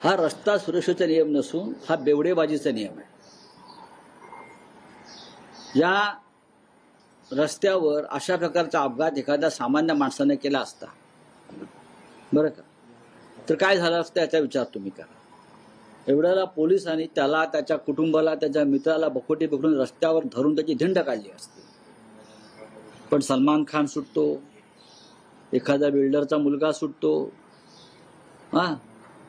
हा रस्ता सुरक्षेचा नियम नसून हा बेवडेबाजीचा नियम आहे। या रस्त्यावर अशा प्रकारचा अपघात एखाद्या सामान्य माणसाने केला असता बरं का, तर काय झालं असतं याचा विचार तुम्ही करा। एवढ्याला पोलिसांनी त्याला, त्याच्या कुटुंबाला, त्याच्या मित्राला बकोटी पकडून रस्त्यावर धरून त्याची धिंड काढली असती। पण सलमान खान सुटतो, एखादा बिल्डरचा मुलगा सुटतो,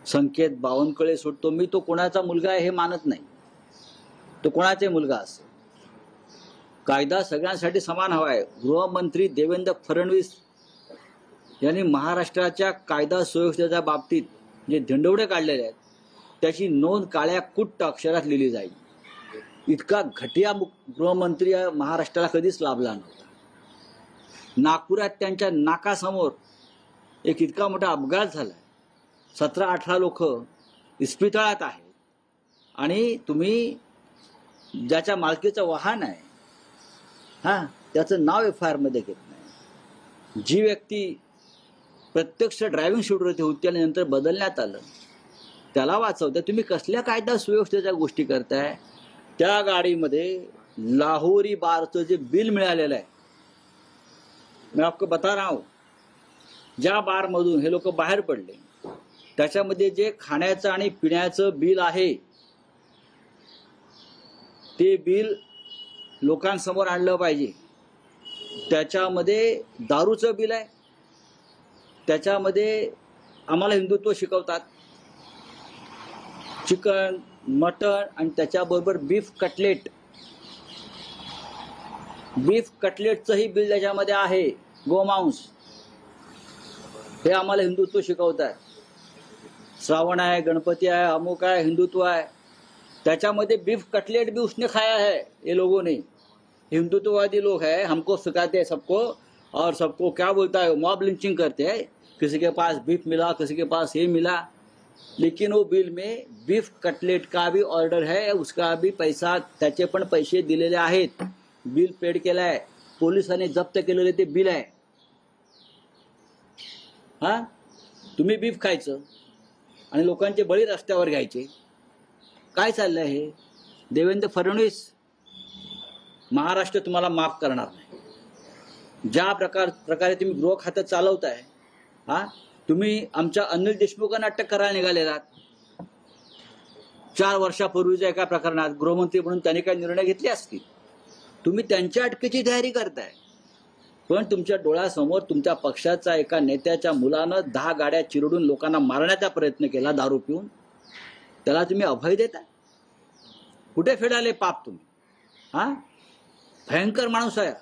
संकेत बावनकुळे सुटतो। मी तो कोणाचा मुलगा आहे हे मानत नाही, तो कोणाचा मुलगा असेल, कायदा सगळ्यांसाठी समान हवा आहे। गृहमंत्री देवेंद्र फडणवीस यांनी महाराष्ट्राच्या कायदा सुव्यवस्थेच्या बाबतीत जे धिंडवडे काढलेले आहेत त्याची नोंद काळ्या कुट्ट अक्षरात लिहिली जाईल। इतका घटिया गृहमंत्री महाराष्ट्राला कधीच लाभला नव्हता। नागपुरात त्यांच्या नाकासमोर एक इतका मोठा अपघात झाला, 17-18 लोक इस्पितळात आहेत आणि तुम्ही ज्याच्या मालकीचं वाहन आहे त्याचं नाव FIR मध्ये घेत नाही। जी व्यक्ती प्रत्यक्ष ड्रायव्हिंग सीटवरती होती आणि नंतर बदलण्यात आलं त्याला वाचवताय तुम्ही। कसल्या कायदा सुव्यवस्थेच्या गोष्टी करताय? त्या गाडीमध्ये लाहोरी बारचं जे बिल मिळालेलं आहे, मैं आपको बता रहा हूं, ज्या बारमधून हे लोक बाहेर पडले त्याच्यामध्ये जे खाण्याचं आणि पिण्याचं बिल आहे ते बिल लोकांसमोर आणलं पाहिजे। त्याच्यामध्ये दारूचं बिल आहे, त्याच्यामध्ये आम्हाला हिंदुत्व शिकवतात, चिकन, मटण आणि त्याच्याबरोबर बीफ कटलेटचंही बिल त्याच्यामध्ये आहे, गोमांस, हे आम्हाला हिंदुत्व शिकवतात। श्रावण आहे, गणपति आहे, अमुक आहे, हिंदुत्व आहे, त्याच्यामध्ये बीफ कटलेट भी उसने खाया है। ये लोगों ने, हिंदुत्ववादी लोग हैं, हमको सिखाते हैं सबको, और सबको क्या बोलता है, मॉब लिंचिंग करते हैं। किसी के पास बीफ मिला, किसी के पास ये मिला, लेकिन वो बिल में बीफ कटलेट का भी ऑर्डर है, उसका भी पैसा, त्याचे पण पैसे दिलेले आहेत, बिल पेड केलं आहे, पोलिसांनी जप्त केलेले ते बिल आहे। तुम्ही बीफ खायचं आणि लोकांचे बळी रस्त्यावर घ्यायचे, काय चाललंय हे? देवेंद्र फडणवीस, महाराष्ट्र तुम्हाला माफ करणार नाही। ज्या प्रकारे तुम्ही गृह खातं चालवताय, तुम्ही आमच्या अनिल देशमुखांना अटक करायला निघालेलात। 4 वर्षापूर्वीच्या एका प्रकरणात गृहमंत्री म्हणून त्यांनी काय निर्णय घेतले असतील, तुम्ही त्यांच्या अटकेची तयारी करताय। पण तुमच्या डोळ्यासमोर तुमच्या पक्षाचा एका नेत्याच्या मुलानं 10 गाड्या चिरडून लोकांना मारण्याचा प्रयत्न केला दारू पिऊन, त्याला तुम्ही अभय देताय? कुठे फेडाले पाप तुम्ही? भयंकर माणूस आहे।